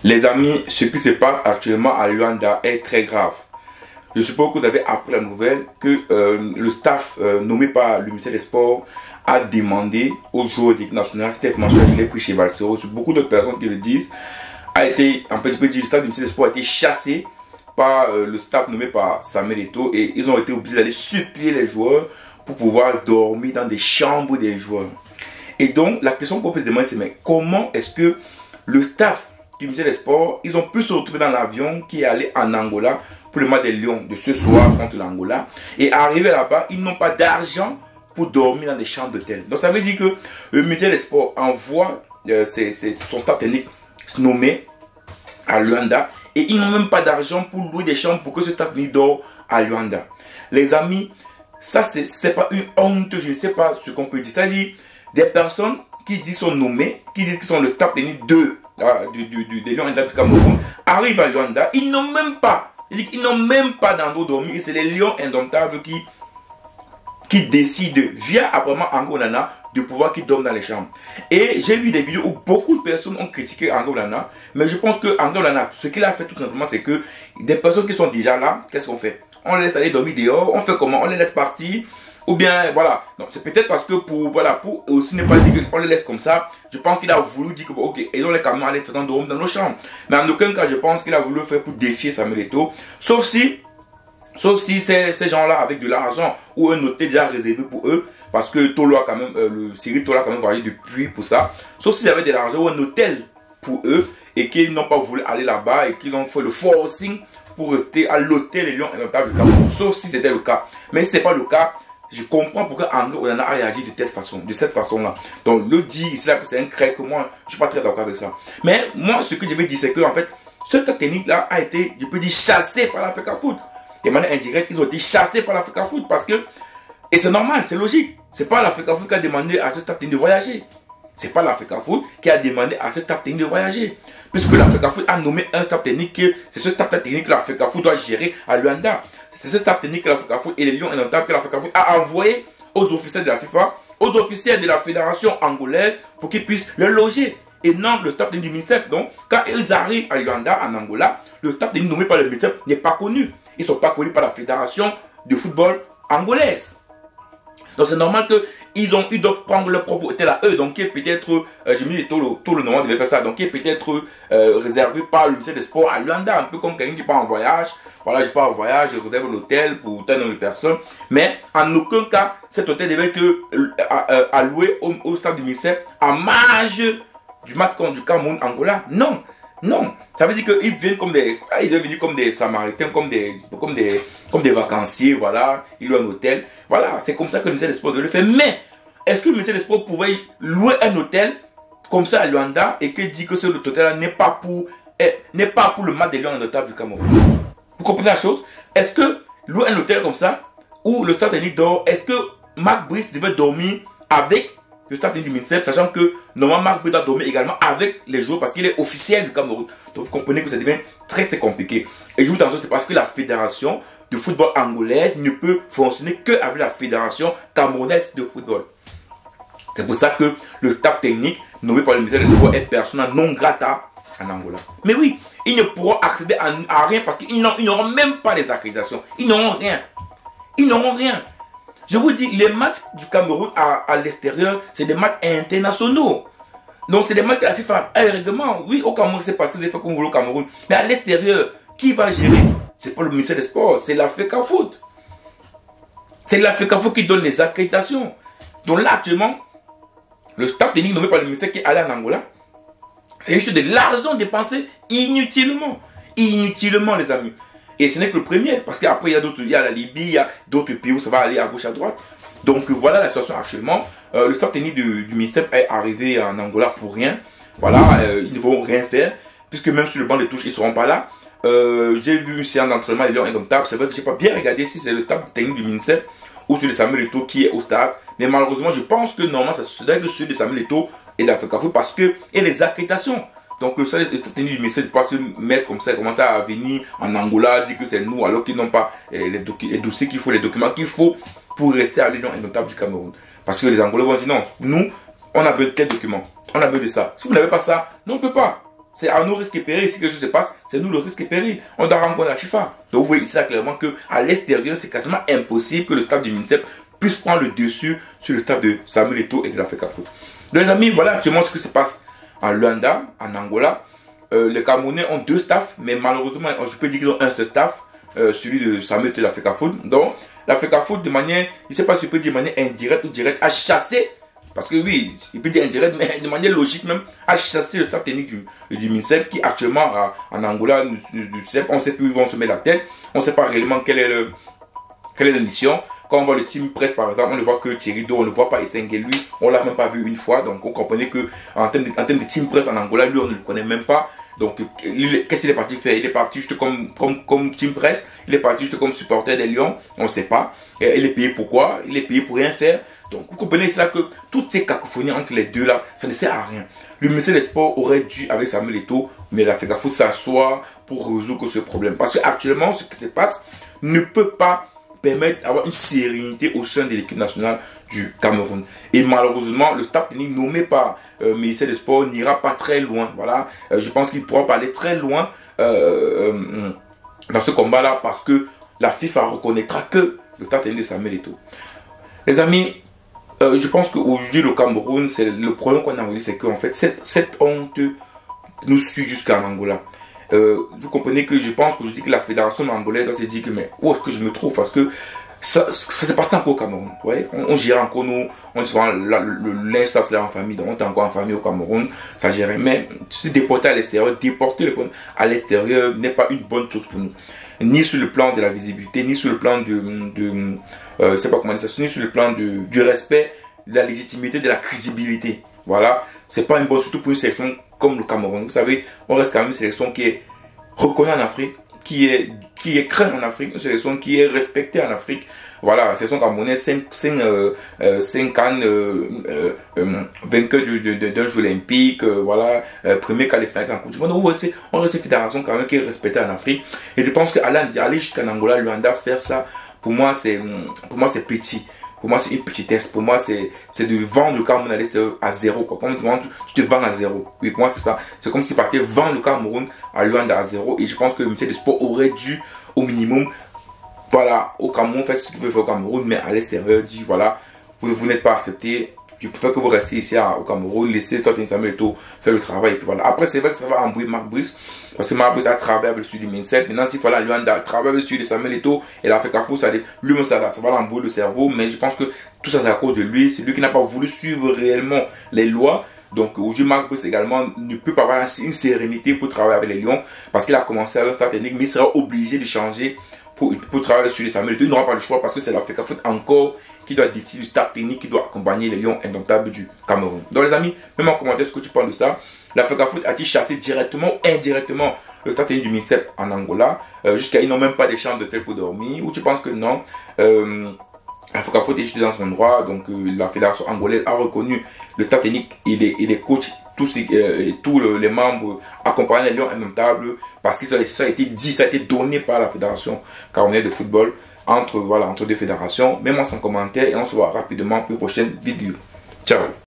Les amis, ce qui se passe actuellement à Luanda est très grave. Je suppose que vous avez appris la nouvelle que le staff nommé par le ministère des Sports a demandé aux joueurs d'équipe nationale, cette information je l'ai pris chez Valsero, sur beaucoup d'autres personnes qui le disent, a été, en fait, je peux dire, le staff du ministère des Sports a été chassé par le staff nommé par Samuel Eto'o et ils ont été obligés d'aller supplier les joueurs pour pouvoir dormir dans des chambres des joueurs. Et donc, la question qu'on peut se demander, c'est mais comment est-ce que le staff du ministère des Sports, ils ont pu se retrouver dans l'avion qui est allé en Angola pour le match des Lions de ce soir contre l'Angola. Et arrivé là-bas, ils n'ont pas d'argent pour dormir dans des chambres d'hôtel. Donc ça veut dire que le ministère des Sports envoie son staff technique nommé à Luanda et ils n'ont même pas d'argent pour louer des chambres pour que ce staff technique dort à Luanda. Les amis, ça c'est pas une honte, je ne sais pas ce qu'on peut dire. C'est-à-dire des personnes qui disent qu'ils sont nommés, qui disent qu'ils sont le staff technique des Lions du Cameroun, arrivent à Luanda, ils n'ont même pas d'endroit dormir, et c'est les Lions indomptables qui décident, via apparemment Ango-Onana, de pouvoir qu'ils dorment dans les chambres. Et j'ai vu des vidéos où beaucoup de personnes ont critiqué Ango-Onana, mais je pense que Ango-Onana, ce qu'il a fait tout simplement, c'est que des personnes qui sont déjà là, qu'est-ce qu'on fait? On les laisse aller dormir dehors, on fait comment? On les laisse partir? Ou bien, voilà, c'est peut-être parce que pour aussi ne pas dire qu'on les laisse comme ça, je pense qu'il a voulu dire que, bon, ok, et on les caméras les faisant dormir dans nos chambres. Mais en aucun cas, je pense qu'il a voulu le faire pour défier Samuel Eto'o, sauf si ces gens-là avec de l'argent ou un hôtel déjà réservé pour eux, parce que Tolo a quand même, le Cyril Tolo a quand même voyagé depuis pour ça, sauf s'ils avaient de l'argent ou un hôtel pour eux, et qu'ils n'ont pas voulu aller là-bas, et qu'ils ont fait le forcing pour rester à l'hôtel des Lions indomptables du Cameroun, sauf si c'était le cas. Mais si ce n'est pas le cas, je comprends pourquoi Ango-Onana a réagi de cette façon-là. Donc, le dire ici là que c'est un crack, moi, je ne suis pas très d'accord avec ça. Mais moi, ce que je veux dire, c'est que, en fait, cette technique-là a été, je peux dire, chassée par l'Africa Foot. De manière indirecte, ils ont été chassés par l'Africa Foot parce que, et c'est normal, c'est logique. C'est pas l'Africa Foot qui a demandé à ce staff technique de voyager. C'est pas l'Africa Foot qui a demandé à ce staff technique de voyager. Puisque l'Africa Foot a nommé un staff technique, c'est ce staff technique que l'Africa Foot doit gérer à Luanda. C'est ce staff technique que l'Africa Foot et les Lions indomptables que l'Africa Foot a envoyé aux officiels de la FIFA, aux officiels de la fédération angolaise pour qu'ils puissent le loger. Et non le staff technique du ministère. Donc, quand ils arrivent à Luanda, en Angola, le staff technique nommé par le ministère n'est pas connu. Ils ne sont pas connus par la fédération de football angolaise. Donc c'est normal qu'ils doivent prendre leur propre hôtel à eux. Donc peut-être, je me dis, tout le nom devait faire ça. Donc peut-être réservé par le ministère des Sports à Luanda. Un peu comme quelqu'un qui part en voyage. Voilà, je pars en voyage, je réserve l'hôtel pour tel nombre de personnes. Mais en aucun cas, cet hôtel devait être alloué au staff du ministère à marge du match contre du Cameroun-Angola. Non. Non, ça veut dire qu'ils viennent comme ils doivent venir comme des Samaritains, comme des vacanciers, voilà, ils ont un hôtel, voilà, c'est comme ça que le ministère des Sports devait le faire. Mais, est-ce que le ministère des Sports pouvait louer un hôtel comme ça à Luanda et que dit que ce hôtel-là n'est pas pour le match des Lions indomptables du Cameroun? Vous comprenez la chose? Est-ce que louer un hôtel comme ça, où le staff technique dort, est-ce que Marc Brice devait dormir avec le staff technique du ministère, sachant que normalement Marc Brice doit dormir également avec les joueurs parce qu'il est officiel du Cameroun. Donc vous comprenez que ça devient très très compliqué. Et je vous dis, c'est parce que la fédération de football angolaise ne peut fonctionner qu'avec la fédération camerounaise de football. C'est pour ça que le staff technique nommé par le ministère des Sports est persona non grata en Angola. Mais oui, ils ne pourront accéder à rien parce qu'ils n'auront même pas les accréditations. Ils n'auront rien. Ils n'auront rien. Je vous dis, les matchs du Cameroun à l'extérieur, c'est des matchs internationaux. Donc, c'est des matchs que la FIFA a un règlement. Oui, au Cameroun, c'est passé des fois comme vous voulez au Cameroun. Mais à l'extérieur, qui va gérer? C'est pas le ministère des Sports, c'est l'Africa Foot. C'est l'Africa Foot qui donne les accréditations. Donc là, actuellement, le staff technique nommé par le ministère qui est allé en Angola, c'est juste de l'argent dépensé inutilement. Inutilement, les amis. Et ce n'est que le premier, parce qu'après, il y a la Libye, il y a d'autres pays où ça va aller à gauche, à droite. Donc voilà la situation actuellement. Le staff technique du ministère est arrivé en Angola pour rien. Voilà, ils ne vont rien faire, puisque même sur le banc de touche, ils ne seront pas là. J'ai vu une séance d'entraînement, des Lions indomptables. C'est vrai que je n'ai pas bien regardé si c'est le staff technique du ministère ou celui de Samuel Eto'o qui est au stade. Mais malheureusement, je pense que normalement, ça serait que celui de Samuel Eto'o et d'Africa Foot parce qu'il y a les accréditations. Donc ça, les staff techniques du ministère ne peuvent pas se mettre comme ça, commencer à venir en Angola, dire que c'est nous, alors qu'ils n'ont pas les dossiers qu'il faut, les documents qu'il faut pour rester à l'Union indomptable du Cameroun. Parce que les Angolais vont dire non, nous, on a besoin de quel document? On a besoin de ça. Si vous n'avez pas ça, non, on ne peut pas. C'est à nos risques et périls. Si quelque chose se passe, c'est nous le risque et péril. On doit rendre compte à la FIFA. Donc vous voyez ici là clairement qu'à l'extérieur, c'est quasiment impossible que le staff du MINSEP puisse prendre le dessus sur le staff de Samuel Eto'o et de l'Africafoot. Donc les amis, voilà actuellement ce qui se passe en Luanda, en Angola. Les Camerounais ont 2 staffs, mais malheureusement, je peux dire qu'ils ont un seul staff, celui de Samuel Eto'o et l'Africafoot. Donc l'Africafoot, de manière, je ne sais pas si je peux dire de manière indirecte ou directe, a chassé. Parce que oui, il peut dire indirect, mais de manière logique même, a chassé le staff technique du MINSEP qui actuellement en Angola, on ne sait plus où ils vont se mettre la tête, on ne sait pas réellement quelle est la mission. Quand on voit le team presse par exemple, on ne voit que Thierry Do, on ne voit pas Essengue, lui, on ne l'a même pas vu une fois. Donc on comprenait que en termes de team presse en Angola, lui on ne le connaît même pas. Donc qu'est-ce qu'il est parti faire? Il est parti juste comme team presse, il est parti juste comme supporter des Lions, on ne sait pas. Et il est payé pour quoi? Il est payé pour rien faire. Donc vous comprenez cela que toutes ces cacophonies entre les deux là, ça ne sert à rien. Le ministère des Sports aurait dû, avec Samuel Eto'o, mais l'Africafoot s'asseoir pour résoudre ce problème. Parce qu'actuellement, ce qui se passe ne peut pas permettre d'avoir une sérénité au sein de l'équipe nationale du Cameroun. Et malheureusement, le staff technique nommé par le ministère des Sports n'ira pas très loin. Voilà. Je pense qu'il pourra pas aller très loin dans ce combat-là parce que la FIFA reconnaîtra que le staff technique de Samuel Eto'o. Les amis, je pense qu'aujourd'hui, le Cameroun, c'est le problème qu'on a aujourd'hui, c'est qu'en fait, cette honte nous suit jusqu'à Angola. Vous comprenez que je pense qu'aujourd'hui que la fédération angolaise doit se dire que mais où est-ce que je me trouve parce que ça s'est passé encore au Cameroun. Ouais? On gère encore nous, on dit souvent le linge sorti là en famille, donc on est encore en famille au Cameroun, ça gère. Mais se déporter à l'extérieur, déporter à l'extérieur n'est pas une bonne chose pour nous. Ni sur le plan de la visibilité, ni sur le plan je sais pas comment dire ça, ni sur le plan du respect, de la légitimité, de la crédibilité. Voilà, c'est pas une bonne, surtout pour une sélection comme le Cameroun. Vous savez, on reste quand même une sélection qui est reconnue en Afrique, qui est crainte en Afrique, une sélection qui est respectée en Afrique. Voilà, la sélection camerounaise, 5 cannes, vainqueur d'un jeu olympique, voilà, premier quart de finale en Coupe du Monde. On reste une fédération quand même qui est respectée en Afrique. Et je pense qu'aller jusqu'en Angola, Luanda, faire ça, pour moi c'est petit. Pour moi, c'est une petitesse. Pour moi, c'est de vendre le Cameroun à zéro. Quoi. Quand tu te vends à zéro. Oui, pour moi, c'est ça. C'est comme si tu partais vendre le Cameroun à Luanda à zéro. Et je pense que le ministère des Sports aurait dû, au minimum, voilà, au Cameroun, faire ce qu'il veut faire au Cameroun, mais à l'extérieur, dit voilà, vous n'êtes pas accepté. Je préfère que vous restiez ici au Cameroun, laissez Samuel Eto'o faire le travail. Et puis voilà. Après, c'est vrai que ça va embrouiller Marc Brice. Parce que Marc Brice a travaillé avec le sud du MINSEP. Maintenant, s'il fallait à Luanda travailler avec le sud de Samuel Eto'o et l'Africafoot, lui-même, ça va l'embrouiller le cerveau. Mais je pense que tout ça, c'est à cause de lui. C'est lui qui n'a pas voulu suivre réellement les lois. Donc aujourd'hui, Marc Brice également ne peut pas avoir une sérénité pour travailler avec les Lions. Parce qu'il a commencé avec un staff technique, mais il sera obligé de changer pour travailler sur les Samuel Eto'o. Il n'aura pas le choix parce que c'est l'Africafoot encore qui doit décider du staff technique qui doit accompagner les Lions indomptables du Cameroun. Donc les amis, même en commentaire ce que tu penses de ça. L'Africafoot a-t-il chassé directement ou indirectement le staff technique du MINSEP en Angola jusqu'à ils n'ont même pas des chambres d'hôtel pour dormir, ou tu penses que non? L'Africafoot est juste dans son droit, donc la fédération angolaise a reconnu le staff technique et les coachs, tous les membres accompagnant les Lions indomptables, parce que ça a été dit, ça a été donné par la fédération camerounaise de football entre deux fédérations. Mets-moi son commentaire et on se voit rapidement pour une prochaine vidéo. Ciao.